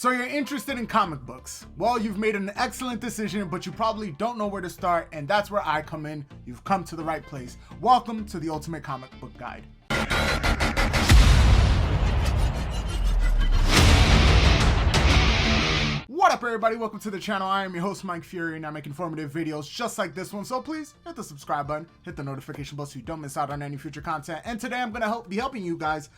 So you're interested in comic books. Well, you've made an excellent decision, but you probably don't know where to start, and that's where I come in. You've come to the right place. Welcome to the Ultimate Comic Book Guide. What up, everybody? Welcome to the channel. I am your host, Mike Fury, and I make informative videos just like this one. So please hit the subscribe button, hit the notification bell so you don't miss out on any future content. And today I'm going to be helping you guys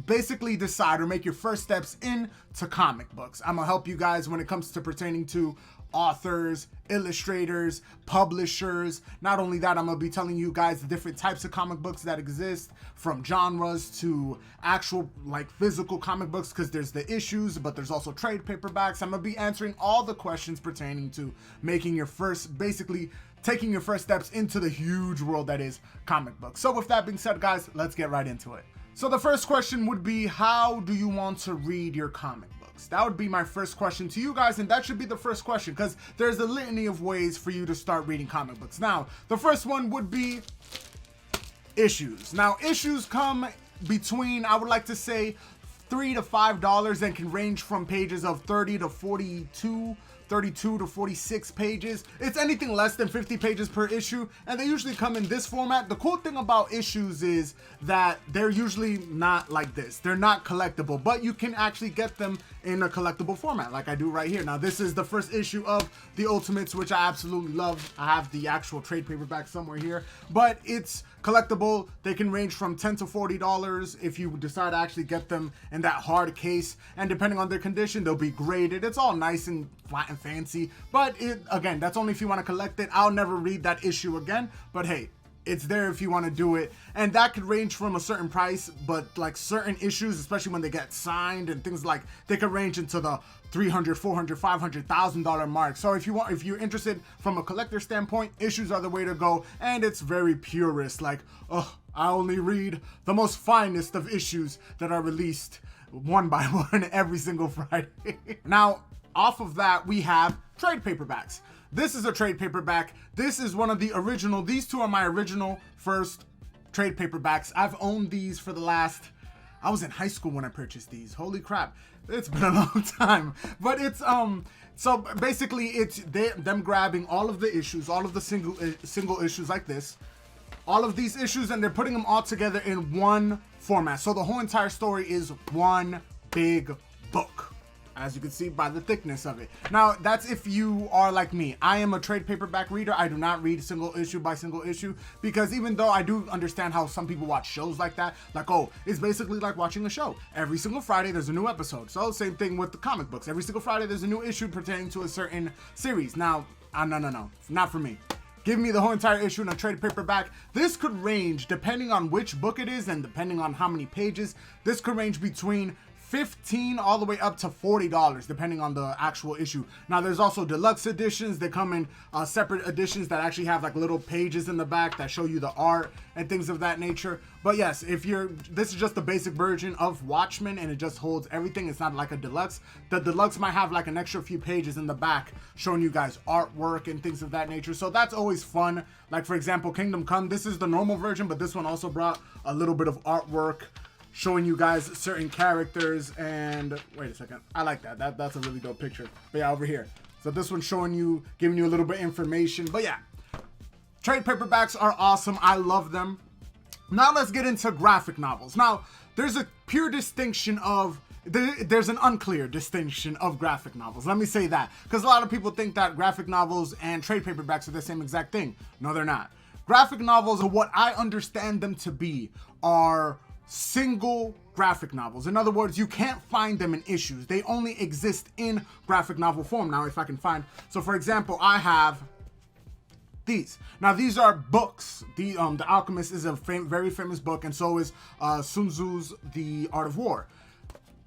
basically decide or make your first steps into comic books. I'm gonna help you guys when it comes to pertaining to authors, illustrators, publishers. Not only that, I'm gonna be telling you guys the different types of comic books that exist, from genres to actual like physical comic books, because there's the issues, but there's also trade paperbacks. I'm gonna be answering all the questions pertaining to making your first, basically taking your first steps into the huge world that is comic books. So with that being said, guys, let's get right into it. So the first question would be, how do you want to read your comic books? That would be my first question to you guys, and that should be the first question, because there's a litany of ways for you to start reading comic books. Now, the first one would be issues. Now, issues come between, I would like to say, $3 to $5 and can range from pages of 30 to 32 to 46 pages. It's anything less than 50 pages per issue, and they usually come in this format. The cool thing about issues is that they're usually not like this. They're not collectible, but you can actually get them in a collectible format like I do right here. Now, this is the first issue of the Ultimates, which I absolutely love. I have the actual trade paperback somewhere here, but it's collectible. They can range from $10 to $40 if you decide to actually get them in that hard case, and depending on their condition, they'll be graded. It's all nice and flat and fancy, but again, that's only if you want to collect it. I'll never read that issue again, but hey, it's there if you want to do it. And that could range from a certain price, but like certain issues, especially when they get signed and things, like they could range into the $300, $400, $500,000 mark. So if you're interested from a collector standpoint, issues are the way to go. And it's very purist, like, oh, I only read the most finest of issues that are released one by one every single Friday. Now, off of that, we have trade paperbacks. This is a trade paperback. This is one of the original. These two are my original first trade paperbacks. I've owned these for the last, I was in high school when I purchased these. Holy crap. It's been a long time. But it's, so basically it's them grabbing all of the issues, all of the single issues like this, all of these issues, and they're putting them all together in one format. So the whole entire story is one big book, as you can see by the thickness of it. Now, that's if you are like me. I am a trade paperback reader. I do not read single issue by single issue, because even though I do understand how some people watch shows like that, like, oh, it's basically like watching a show. Every single Friday, there's a new episode. So same thing with the comic books. Every single Friday, there's a new issue pertaining to a certain series. Now, no, not for me. Give me the whole entire issue in a trade paperback. This could range, depending on which book it is and depending on how many pages, this could range between $15 all the way up to $40, depending on the actual issue. Now, there's also deluxe editions. They come in separate editions that actually have like little pages in the back that show you the art and things of that nature. But yes, this is just the basic version of Watchmen, and it just holds everything. It's not like a deluxe. The deluxe might have like an extra few pages in the back showing you guys artwork and things of that nature. So that's always fun. Like, for example, Kingdom Come. This is the normal version, but this one also brought a little bit of artwork showing you guys certain characters. And wait a second, I like that. That's a really dope picture. But yeah, over here. So this one's showing you, giving you a little bit of information. But yeah, trade paperbacks are awesome. I love them. Now let's get into graphic novels. Now, there's a pure distinction of, there's an unclear distinction of graphic novels. Let me say that, because a lot of people think that graphic novels and trade paperbacks are the same exact thing. No, they're not. Graphic novels, what I understand them to be, are single graphic novels. In other words, you can't find them in issues. They only exist in graphic novel form. Now, if I can find, so for example, I have these. Now, these are books. The Alchemist is a very famous book, and so is Sun Tzu's The Art of War.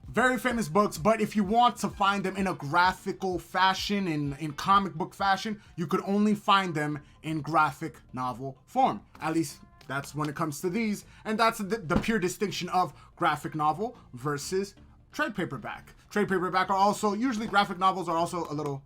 Very famous books, but if you want to find them in a graphical fashion, in comic book fashion, you could only find them in graphic novel form. At least that's when it comes to these, and that's the pure distinction of graphic novel versus trade paperback. Trade paperback are also, usually graphic novels are also a little,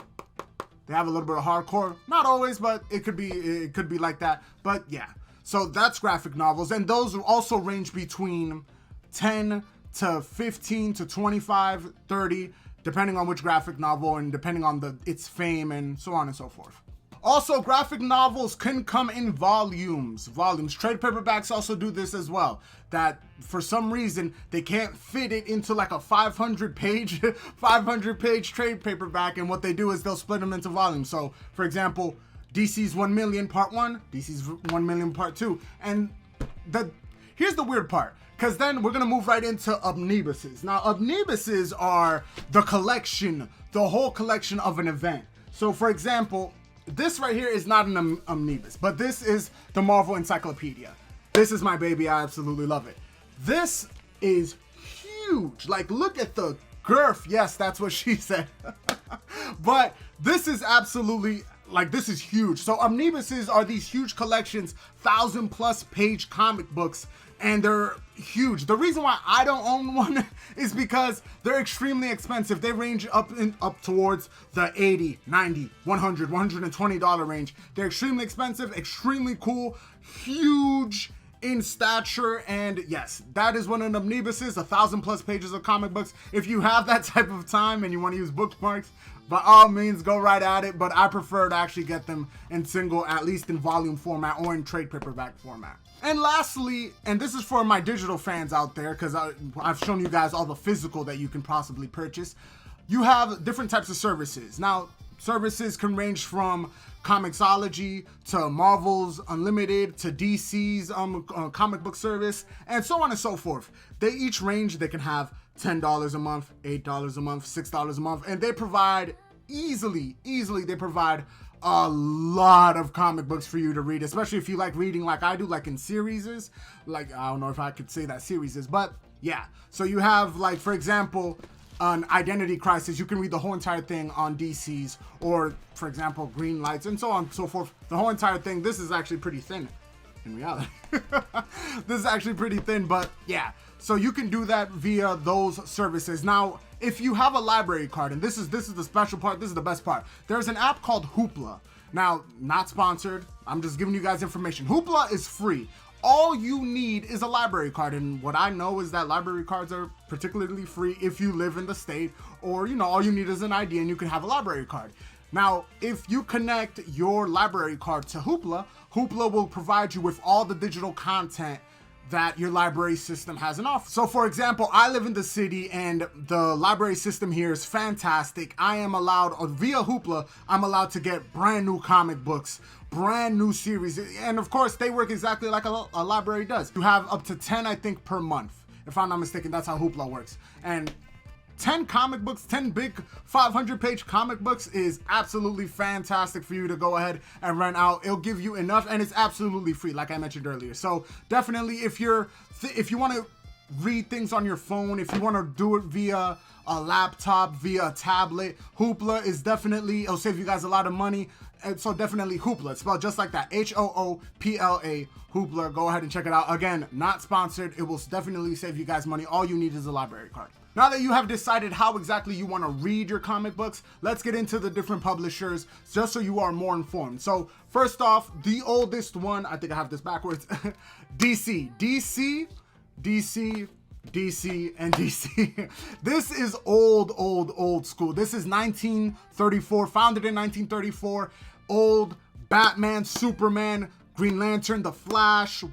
they have a little bit of hardcore. Not always, but it could be like that. But yeah, so that's graphic novels, and those also range between 10 to 15 to 25, 30, depending on which graphic novel and depending on its fame and so on and so forth. Also, graphic novels can come in volumes. Trade paperbacks also do this as well. That for some reason they can't fit it into like a 500 page trade paperback, and what they do is they'll split them into volumes. So, for example, DC's 1 Million Part 1, DC's 1 Million Part 2, and here's the weird part. Because then we're going to move right into omnibuses. Now, omnibuses are the collection, the whole collection of an event. So, for example, this right here is not an omnibus, but this is the Marvel Encyclopedia. This is my baby. I absolutely love it. This is huge. Like, look at the girth. Yes, that's what she said. But this is absolutely, like, this is huge. So omnibuses are these huge collections, 1,000+ page comic books, and they're huge. The reason why I don't own one is because they're extremely expensive. They range up towards the $80, $90, $100, $120 range. They're extremely expensive, extremely cool, huge in stature, and yes, that is what an omnibus is, 1,000+ pages of comic books. If you have that type of time and you want to use bookmarks, by all means, go right at it, but I prefer to actually get them in single, at least in volume format or in trade paperback format. And lastly, and this is for my digital fans out there, because I've shown you guys all the physical that you can possibly purchase, you have different types of services. Now, services can range from Comixology to Marvel's Unlimited to DC's comic book service, and so on and so forth. They each range, they can have $10 a month, $8 a month, $6 a month, and they provide easily, they provide a lot of comic books for you to read, especially if you like reading like I do, like in series. Like, I don't know if I could say that series, but yeah. So you have, like, for example, an Identity Crisis. You can read the whole entire thing on DC's, or for example, Green Lights, and so on and so forth. The whole entire thing. This is actually pretty thin in reality. This is actually pretty thin, but yeah. So you can do that via those services. Now, if you have a library card, and this is the special part, this is the best part. There's an app called Hoopla. Now, not sponsored. I'm just giving you guys information. Hoopla is free. All you need is a library card, and what I know is that library cards are particularly free if you live in the state, or, you know, all you need is an ID and you can have a library card. Now, if you connect your library card to Hoopla, Hoopla will provide you with all the digital content that your library system has an offer. So for example, I live in the city and the library system here is fantastic. I am allowed, via Hoopla, I'm allowed to get brand new comic books, brand new series, and of course they work exactly like a library does. You have up to 10, I think, per month. If I'm not mistaken, that's how Hoopla works. And 10 comic books, 10 big 500-page comic books is absolutely fantastic for you to go ahead and rent out. It'll give you enough, and it's absolutely free, like I mentioned earlier. So definitely, if you want to read things on your phone, if you want to do it via a laptop, via a tablet, Hoopla is definitely, it'll save you guys a lot of money. And so definitely Hoopla, it's spelled just like that, Hoopla, Hoopla. Go ahead and check it out. Again, not sponsored. It will definitely save you guys money. All you need is a library card. Now that you have decided how exactly you want to read your comic books, let's get into the different publishers just so you are more informed. So first off, the oldest one, I think I have this backwards, DC, and DC. This is old school. This is 1934, founded in 1934. Old Batman, Superman, Green Lantern, The Flash,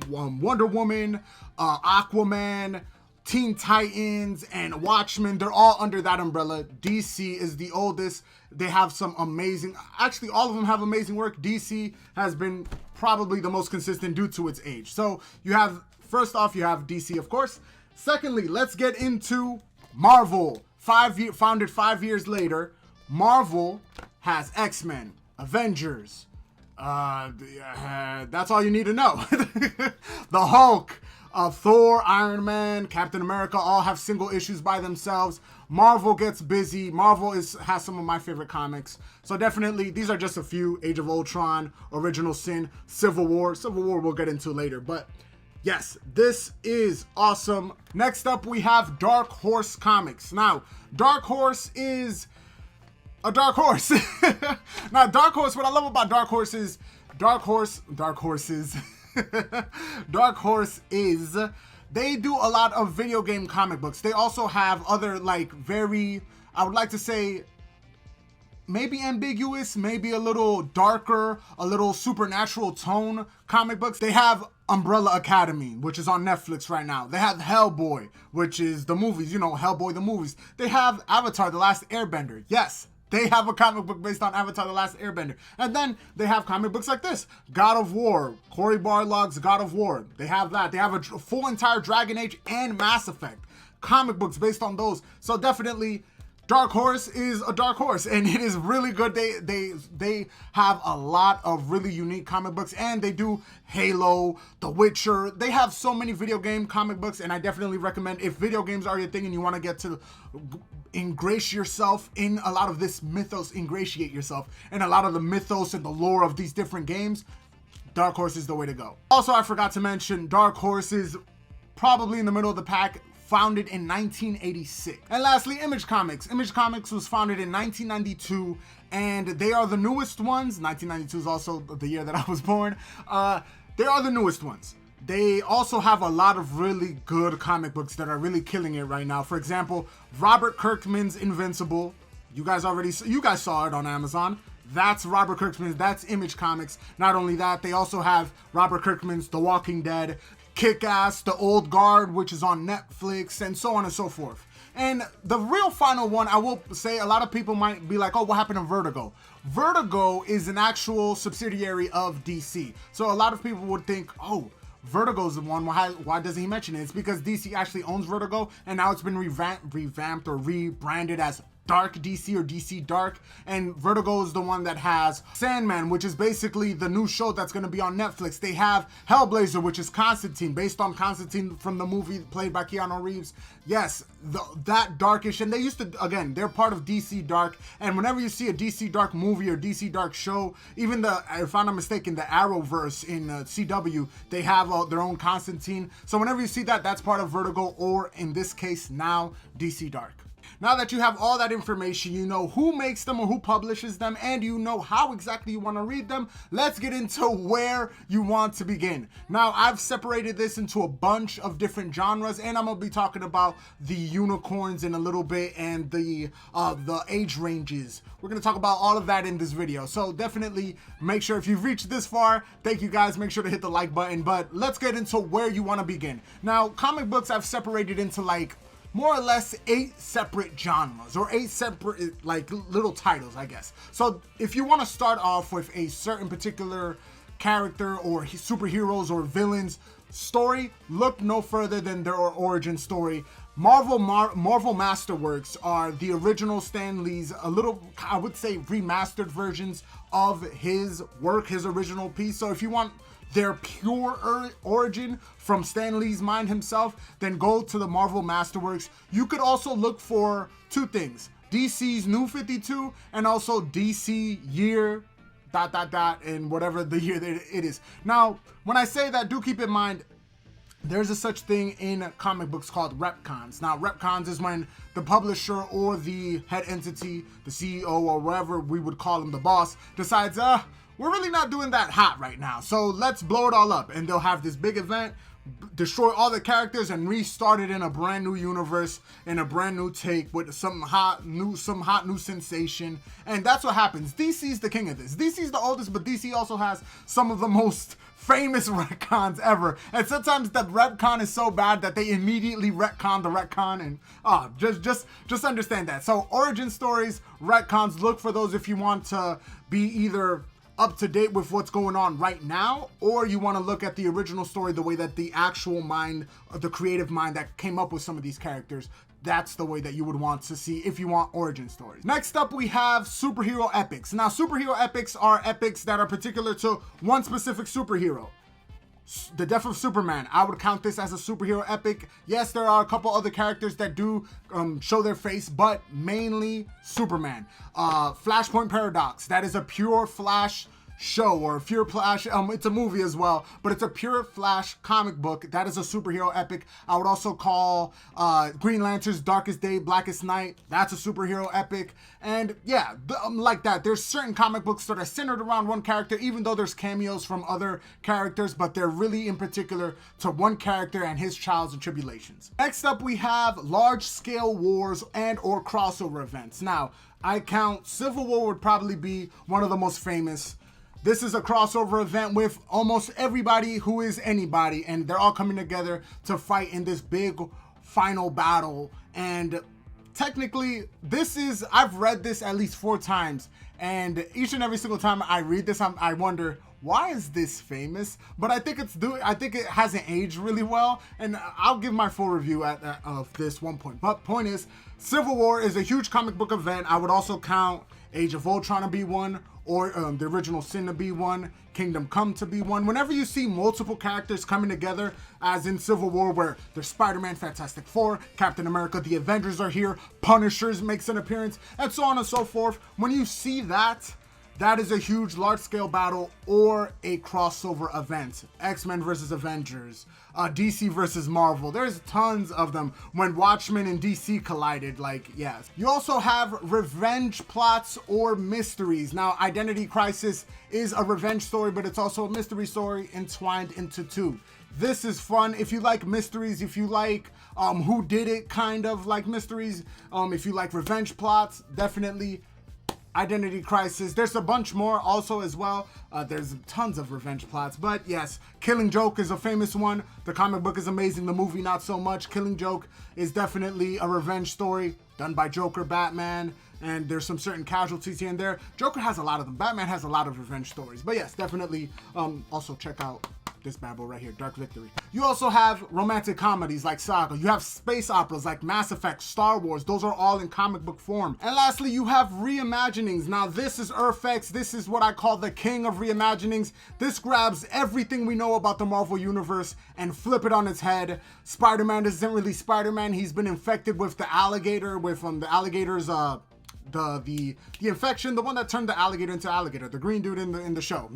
Wonder Woman, Aquaman, Teen Titans, and Watchmen. They're all under that umbrella. DC is the oldest. They have some amazing, actually all of them have amazing work. DC has been probably the most consistent due to its age. So you have, first off, you have DC, of course. Secondly, let's get into Marvel. Founded 5 years later. Marvel has X-Men, Avengers. That's all you need to know. The Hulk, Thor, Iron Man, Captain America all have single issues by themselves. Marvel gets busy. Marvel has some of my favorite comics. So definitely, these are just a few. Age of Ultron, Original Sin, Civil War. Civil War we'll get into later. But yes, this is awesome. Next up, we have Dark Horse Comics. Now, Dark Horse is a dark horse. Now, Dark Horse, what I love about Dark Horse is, Dark Horse they do a lot of video game comic books. They also have other, like, very, I would like to say, maybe ambiguous, maybe a little darker, a little supernatural tone comic books. They have Umbrella Academy, which is on Netflix right now. They have Hellboy, which is the movies, you know, Hellboy the movies. They have Avatar The Last Airbender. Yes, they have a comic book based on Avatar The Last Airbender. And then they have comic books like this. God of War, Cory Barlog's God of War. They have that. They have a full entire Dragon Age and Mass Effect comic books based on those. So definitely Dark Horse is a dark horse, and it is really good. They have a lot of really unique comic books, and they do Halo, The Witcher. They have so many video game comic books, and I definitely recommend, if video games are your thing and you want to get to ingratiate yourself in a lot of this mythos, ingratiate yourself in a lot of the mythos and the lore of these different games, Dark Horse is the way to go. Also, I forgot to mention, Dark Horse is probably in the middle of the pack, founded in 1986. And lastly, Image Comics. Image Comics was founded in 1992, and they are the newest ones. 1992 is also the year that I was born. They are the newest ones. They also have a lot of really good comic books that are really killing it right now. For example, Robert Kirkman's Invincible. You guys saw it on Amazon. That's Robert Kirkman's, that's Image Comics. Not only that, they also have Robert Kirkman's The Walking Dead, Kick-Ass, The Old Guard, which is on Netflix, and so on and so forth. And the real final one, I will say, a lot of people might be like, oh, what happened to Vertigo? Vertigo is an actual subsidiary of DC. So a lot of people would think, oh, Vertigo's the one, why doesn't he mention it? It's because DC actually owns Vertigo, and now it's been revamped or rebranded as Dark DC or DC Dark, and Vertigo is the one that has Sandman, which is basically the new show that's going to be on Netflix. They have Hellblazer, which is Constantine, based on Constantine from the movie played by Keanu Reeves. Yes, that darkish, and they used to, again, they're part of DC Dark, and whenever you see a DC Dark movie or DC Dark show, even if I'm not mistaken, the Arrowverse in CW, they have their own Constantine. So whenever you see that, that's part of Vertigo, or in this case now, DC Dark. Now that you have all that information, you know who makes them or who publishes them, and you know how exactly you want to read them, let's get into where you want to begin. Now, I've separated this into a bunch of different genres, and I'm going to be talking about the unicorns in a little bit and the age ranges. We're going to talk about all of that in this video. So definitely make sure, if you've reached this far, thank you guys, make sure to hit the like button. But let's get into where you want to begin. Now, comic books I've separated into like more or less 8 separate genres, or 8 separate like little titles, I guess. So if you want to start off with a certain particular character or superheroes or villains story, look no further than their origin story. Marvel Masterworks are the original Stan Lee's, a little, I would say, remastered versions of his work, his original piece. So if you want their pure origin from Stan Lee's mind himself, then go to the Marvel Masterworks. You could also look for 2 things: DC's New 52 and also DC year ... and whatever the year that it is. Now, when I say that, do keep in mind there's a such thing in comic books called retcons. Now, retcons is when the publisher or the head entity, the CEO or whatever we would call him, the boss, decides, we're really not doing that hot right now, so let's blow it all up. And they'll have this big event, destroy all the characters, and restart it in a brand new universe, in a brand new take with some hot new sensation. And that's what happens. DC's the king of this. DC's the oldest, but DC also has some of the most famous retcons ever. And sometimes that retcon is so bad that they immediately retcon the retcon, and just understand that. So origin stories, retcons, look for those if you want to be either up to date with what's going on right now, or you want to look at the original story, the way that the actual mind, the creative mind that came up with some of these characters, that's the way that you would want to see if you want origin stories. Next up, we have superhero epics. Now, superhero epics are epics that are particular to one specific superhero. The Death of Superman, I would count this as a superhero epic. Yes, there are a couple other characters that do show their face, but mainly Superman. Flashpoint Paradox, that is a pure Flash show, or Pure Flash, it's a movie as well, but it's a Pure Flash comic book. That is a superhero epic. I would also call Green Lantern's Darkest Day, Blackest Night. That's a superhero epic. And yeah, like that. There's certain comic books that are centered around one character, even though there's cameos from other characters, but they're really in particular to one character and his trials and tribulations. Next up, we have large-scale wars and or crossover events. Now, I count Civil War would probably be one of the most famous. This is a crossover event with almost everybody who is anybody, and they're all coming together to fight in this big final battle. And technically, I've read this at least 4 times, and each and every single time I read this, I wonder, why is this famous? But I think it hasn't aged really well, and I'll give my full review of this one point. But point is, Civil War is a huge comic book event. I would also count Age of Ultron to be one, or the Original Sin to be one, Kingdom Come to be one. Whenever you see multiple characters coming together, as in Civil War, where there's Spider-Man, Fantastic Four, Captain America, the Avengers are here, Punishers makes an appearance, and so on and so forth. When you see that, that is a huge large-scale battle or a crossover event. X-Men versus Avengers, DC versus Marvel. There's tons of them when Watchmen and DC collided, like, yes. You also have revenge plots or mysteries. Now, Identity Crisis is a revenge story, but it's also a mystery story entwined into 2. This is fun. If you like mysteries, if you like who did it kind of like mysteries, if you like revenge plots, definitely Identity Crisis. There's a bunch more also as well. There's tons of revenge plots, but yes, Killing Joke is a famous one. The comic book is amazing, the movie not so much. Killing Joke is definitely a revenge story done by Joker, Batman, and there's some certain casualties here and there. Joker has a lot of them. Batman has a lot of revenge stories, but yes, definitely also check out this bad boy right here, Dark Victory. You also have romantic comedies like Saga. You have space operas like Mass Effect, Star Wars. Those are all in comic book form. And lastly, you have Reimaginings. Now, this is Urfex. This is what I call the king of Reimaginings. This grabs everything we know about the Marvel Universe and flip it on its head. Spider-Man isn't really Spider-Man. He's been infected with the alligator, with the alligator's the infection, the one that turned the alligator into alligator, the green dude in the show.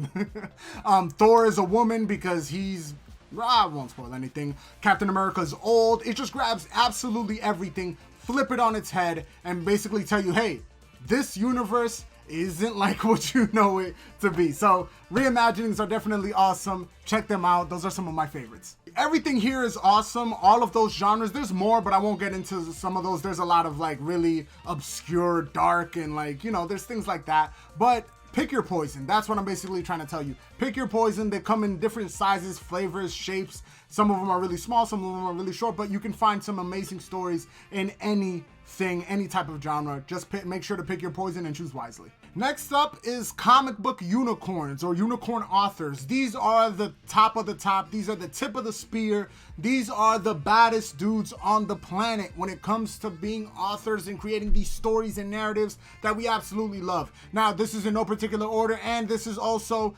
Thor is a woman because I won't spoil anything. Captain America's old. It just grabs absolutely everything, flip it on its head, and basically tell you, hey, this universe isn't like what you know it to be. So Reimaginings are definitely awesome. Check them out. Those are some of my favorites. Everything here is awesome. All of those genres. There's more, but I won't get into some of those. There's a lot of like really obscure, dark, and like, you know, there's things like that. But pick your poison. That's what I'm basically trying to tell you. Pick your poison. They come in different sizes, flavors, shapes. Some of them are really small, some of them are really short, but you can find some amazing stories in anything, any type of genre. Just make sure to pick your poison and choose wisely. Next up is comic book unicorns or unicorn authors. These are the top of the top. These are the tip of the spear. These are the baddest dudes on the planet when it comes to being authors and creating these stories and narratives that we absolutely love. Now, this is in no particular order, and this is also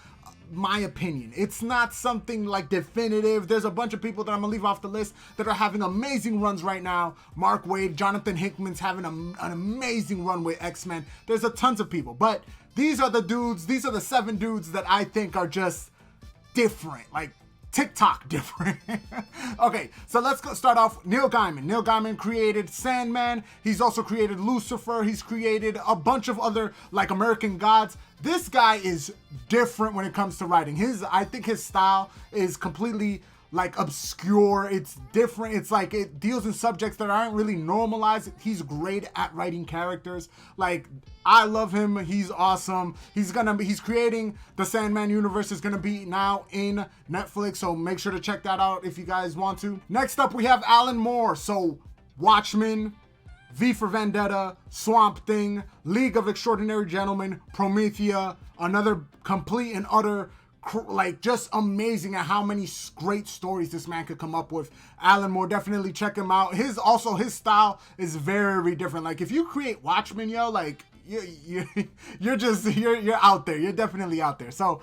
my opinion. It's not something like definitive. There's a bunch of people that I'm gonna leave off the list that are having amazing runs right now. Mark Waid, Jonathan Hickman's having an amazing run with X-Men. There's a tons of people, but these are the dudes, these are the 7 dudes that I think are just different, like TikTok different. Okay, so let's start off. Neil Gaiman. Neil Gaiman created Sandman. He's also created Lucifer. He's created a bunch of other like American Gods. This guy is different when it comes to writing. I think his style is completely like obscure. It's different. It's like it deals in subjects that aren't really normalized. He's great at writing characters. Like, I love him. He's awesome. He's creating the Sandman universe. Is gonna be now in Netflix, so make sure to check that out if you guys want to. Next up, we have Alan Moore. So Watchmen, V for Vendetta, Swamp Thing, League of Extraordinary Gentlemen, Promethea, another complete and utter, like, just amazing at how many great stories this man could come up with. Alan Moore, definitely check him out. His style is very different. Like, if you create Watchmen, yo, like, you're out there. You're definitely out there. So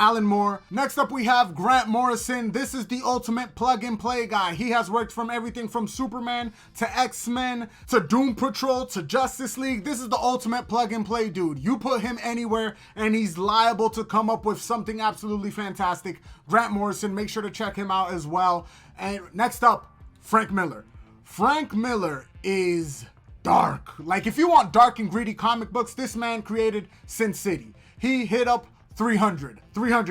Alan Moore. Next up, we have Grant Morrison. This is the ultimate plug-and-play guy. He has worked from everything from Superman to X-Men to Doom Patrol to Justice League. This is the ultimate plug-and-play dude. You put him anywhere and he's liable to come up with something absolutely fantastic. Grant Morrison, make sure to check him out as well. And next up, Frank Miller. Frank Miller is dark. Like, if you want dark and gritty comic books, this man created Sin City. He hit up 300.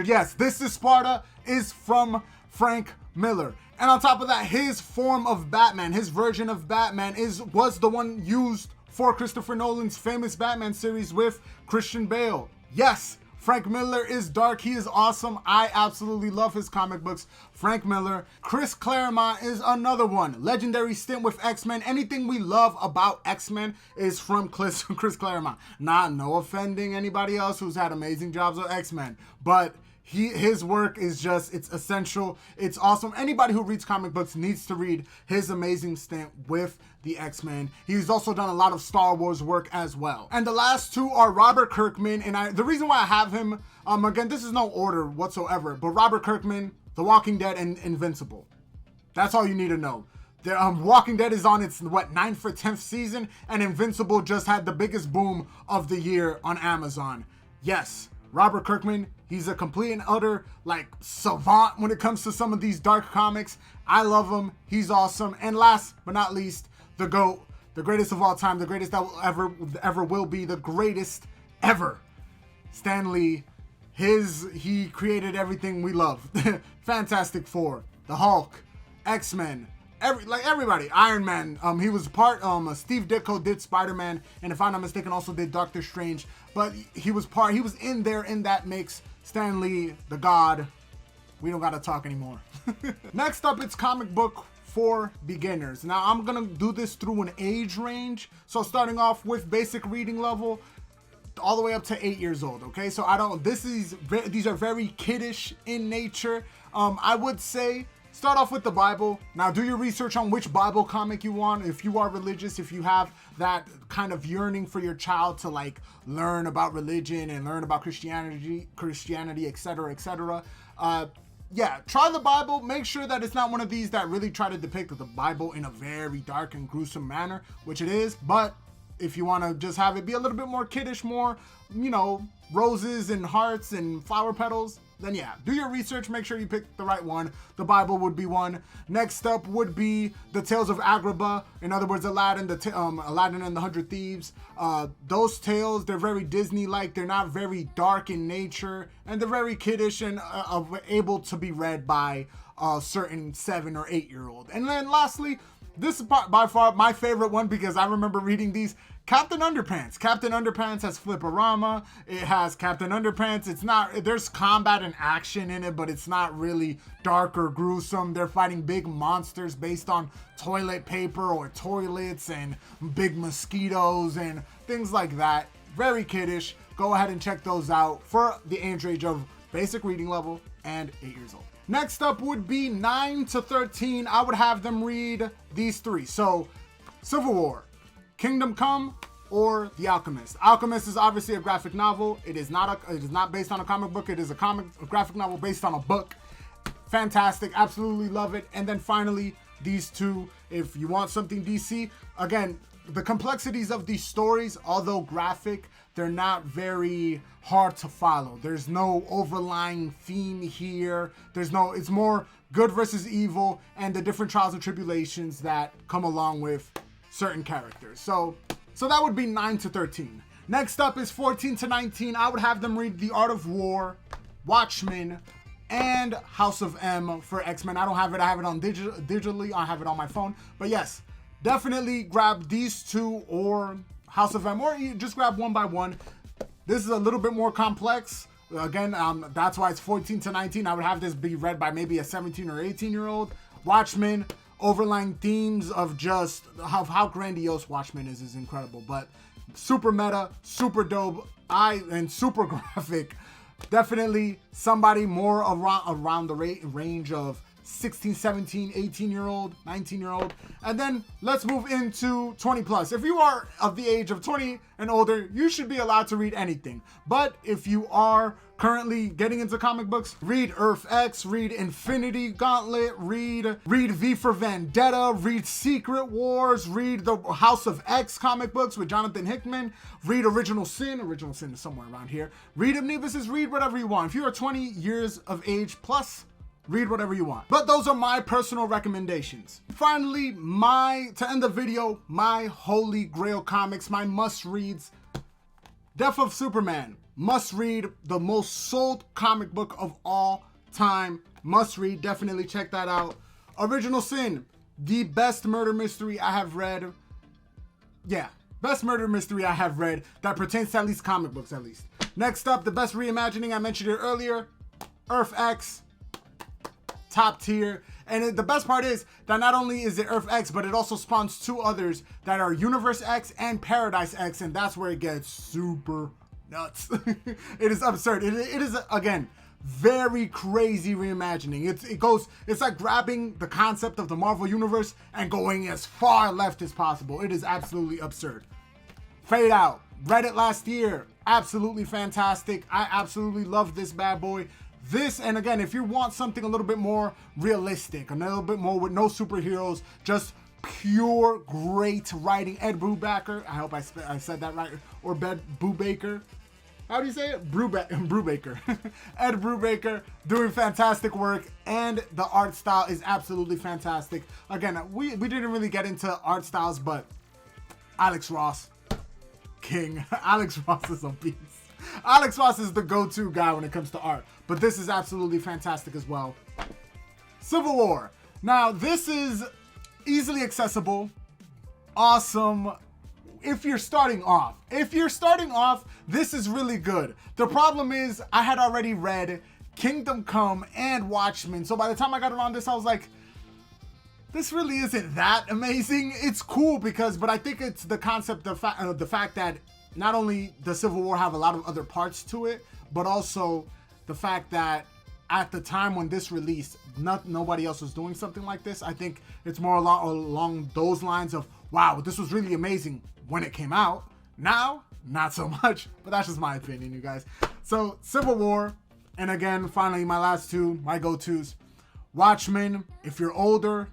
Yes, This is Sparta is from Frank Miller. And on top of that, his form of Batman, his version of Batman was the one used for Christopher Nolan's famous Batman series with Christian Bale. Yes, Frank Miller is dark. He is awesome. I absolutely love his comic books. Frank Miller. Chris Claremont is another one. Legendary stint with X-Men. Anything we love about X-Men is from Chris Claremont. No offending anybody else who's had amazing jobs with X-Men, but his work is just, it's essential. It's awesome. Anybody who reads comic books needs to read his amazing stint with the X-Men. He's also done a lot of Star Wars work as well. And the last two are Robert Kirkman. And the reason why I have him, again, this is no order whatsoever, but Robert Kirkman, The Walking Dead, and Invincible. That's all you need to know. The Walking Dead is on its, 9th or 10th season, and Invincible just had the biggest boom of the year on Amazon. Yes, Robert Kirkman, he's a complete and utter, savant when it comes to some of these dark comics. I love him. He's awesome. And last but not least, the GOAT, the greatest of all time, the greatest that ever will be, the greatest ever. Stan Lee. He created everything we love. Fantastic Four, the Hulk, X-Men, everybody, Iron Man. He was part, Steve Ditko did Spider-Man, and if I'm not mistaken, also did Doctor Strange. But he was in there in that mix. Stan Lee, the God. We don't gotta talk anymore. Next up, it's comic book for beginners. Now, I'm gonna do this through an age range. So starting off with basic reading level, all the way up to 8 years old. Okay, so these are very kiddish in nature. I would say start off with the Bible. Now, do your research on which Bible comic you want. If you are religious, if you have that kind of yearning for your child to learn about religion and learn about Christianity, etc., etc. Yeah, try the Bible. Make sure that it's not one of these that really try to depict the Bible in a very dark and gruesome manner, which it is. But if you want to just have it be a little bit more kiddish, more, roses and hearts and flower petals, then yeah, do your research. Make sure you pick the right one. The Bible would be one. Next up would be the Tales of Agrabah. In other words, Aladdin, Aladdin and the 100 Thieves. Those tales, they're very Disney-like. They're not very dark in nature, and they're very kiddish and able to be read by a certain 7 or 8 year old. And then lastly, this is by far my favorite one because I remember reading these. Captain Underpants. Captain Underpants has Flipperama. It has Captain Underpants. There's combat and action in it, but it's not really dark or gruesome. They're fighting big monsters based on toilet paper or toilets and big mosquitoes and things like that. Very kiddish. Go ahead and check those out for the age range of basic reading level and 8 years old. Next up would be 9 to 13. I would have them read these three. So, Civil War, Kingdom Come, or The Alchemist. Alchemist is obviously a graphic novel. It is not based on a comic book. It is a graphic novel based on a book. Fantastic. Absolutely love it. And then finally, these two, if you want something DC, again, the complexities of these stories, although graphic, they're not very hard to follow. There's no overlying theme here. It's more good versus evil and the different trials and tribulations that come along with certain characters. So that would be 9 to 13. Next up is 14 to 19. I would have them read The Art of War, Watchmen, and House of M for X-Men. I don't have it. I have it on digitally. I have it on my phone. But yes, definitely grab these two or House of M, or you just grab one by one. This is a little bit more complex. Again, that's why it's 14 to 19. I would have this be read by maybe a 17 or 18 year old. Watchmen, overlying themes of just how grandiose Watchmen is incredible, but super meta, super dope, and super graphic. Definitely somebody more around the range of 16, 17, 18-year-old, 19-year-old. And then let's move into 20 plus. If you are of the age of 20 and older, you should be allowed to read anything. But if you are currently getting into comic books, read Earth X, read Infinity Gauntlet, read V for Vendetta, read Secret Wars, read the House of X comic books with Jonathan Hickman, read Original Sin is somewhere around here, read Omnibuses, read whatever you want. If you are 20 years of age plus, read whatever you want. But those are my personal recommendations. Finally, to end the video, my holy grail comics, my must-reads. Death of Superman. Must read, the most sold comic book of all time. Must read, definitely check that out. Original Sin, the best murder mystery I have read. Yeah, best murder mystery I have read that pertains to at least comic books at least. Next up, the best reimagining, I mentioned it earlier. Earth X, top tier. And the best part is that not only is it Earth X, but it also spawns two others that are Universe X and Paradise X, and that's where it gets super nuts. It is absurd. It is, again, very crazy reimagining. It's like grabbing the concept of the Marvel Universe and going as far left as possible. It is absolutely absurd. Fade Out. Read it last year. Absolutely fantastic. I absolutely love this bad boy. This, and again, if you want something a little bit more realistic, a little bit more with no superheroes, just pure great writing. Ed Brubaker, I hope I said that right, or Brubaker. How do you say it? Brubaker. Ed Brubaker doing fantastic work, and the art style is absolutely fantastic. Again, we didn't really get into art styles, but Alex Ross, king. Alex Ross is a beast. Alex Ross is the go-to guy when it comes to art, but this is absolutely fantastic as well. Civil War. Now, this is easily accessible, awesome. If you're starting off, this is really good. The problem is I had already read Kingdom Come and Watchmen, so by the time I got around this, I was like, this really isn't that amazing. It's cool but I think it's the concept of the fact that not only does Civil War have a lot of other parts to it, but also the fact that at the time when this released, nobody else was doing something like this. I think it's more along those lines of, wow, this was really amazing when it came out. Now, not so much, but that's just my opinion, you guys. So Civil War, and again, finally, my last two, my go-tos. Watchmen, if you're older,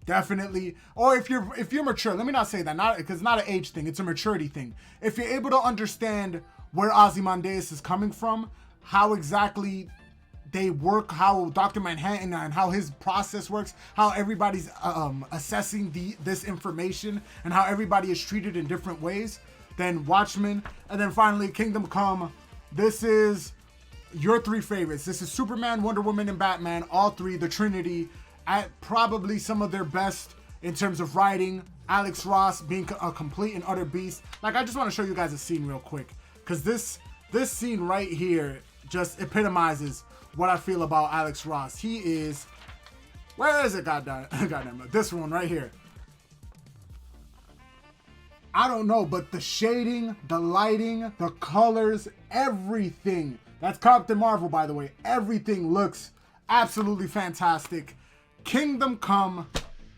definitely, or if you're mature, let me not say that, because it's not an age thing, it's a maturity thing. If you're able to understand where Ozymandias is coming from, how exactly they work, how Dr. Manhattan and how his process works, how everybody's assessing this information, and how everybody is treated in different ways, then Watchmen. And then finally, Kingdom Come. This is your three favorites. This is Superman, Wonder Woman, and Batman, all three, the Trinity, at probably some of their best in terms of writing. Alex Ross being a complete and utter beast. Like, I just want to show you guys a scene real quick, because this scene right here just epitomizes what I feel about Alex Ross. He is, where is it? Goddamn, this one right here. I don't know, but the shading, the lighting, the colors, everything. That's Captain Marvel, by the way. Everything looks absolutely fantastic. Kingdom Come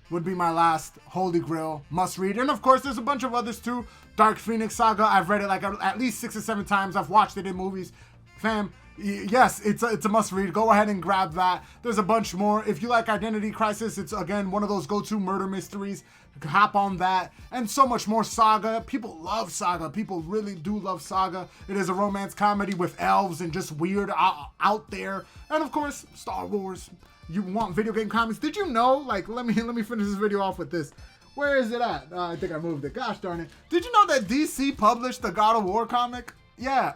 would be my last holy grail must read. And of course, there's a bunch of others too. Dark Phoenix Saga, I've read it like at least 6 or 7 times. I've watched it in movies. Fam, yes, it's a must read. Go ahead and grab that. There's a bunch more. If you like Identity Crisis, it's again one of those go-to murder mysteries. Hop on that, and so much more. Saga, people love Saga. People really do love Saga. It is a romance comedy with elves and just weird out there. And of course, Star Wars. You want video game comics? Did you know? Like, let me finish this video off with this. Where is it at? I think I moved it. Gosh darn it! Did you know that DC published the God of War comic? Yeah,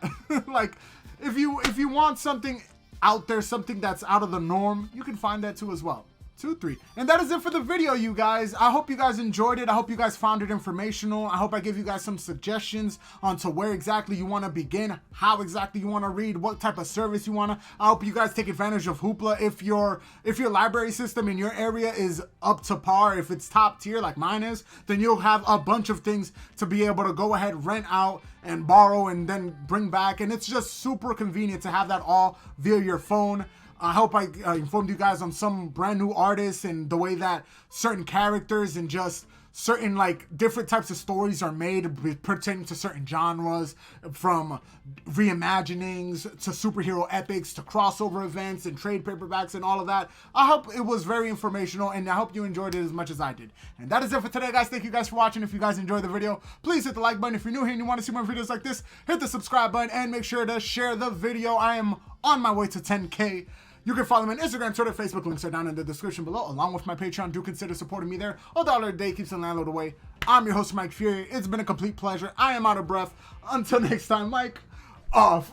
like if you want something out there, something that's out of the norm, you can find that too as well. 2, 3. And that is it for the video, you guys. I hope you guys enjoyed it. I hope you guys found it informational. I hope I gave you guys some suggestions onto where exactly you want to begin, how exactly you want to read, what type of service you want to. I hope you guys take advantage of Hoopla. If your library system in your area is up to par, if it's top tier like mine is, then you'll have a bunch of things to be able to go ahead, rent out, and borrow, and then bring back. And it's just super convenient to have that all via your phone. I hope I informed you guys on some brand new artists and the way that certain characters and just certain like different types of stories are made pertaining to certain genres, from reimaginings to superhero epics to crossover events and trade paperbacks and all of that. I hope it was very informational, and I hope you enjoyed it as much as I did. And that is it for today, guys. Thank you guys for watching. If you guys enjoyed the video, please hit the like button. If you're new here and you want to see more videos like this, hit the subscribe button and make sure to share the video. I am on my way to 10K. You can follow me on Instagram, Twitter, Facebook. Links are down in the description below, along with my Patreon. Do consider supporting me there. $1 a day keeps the landlord away. I'm your host, Mike Fury. It's been a complete pleasure. I am out of breath. Until next time, Mike, off.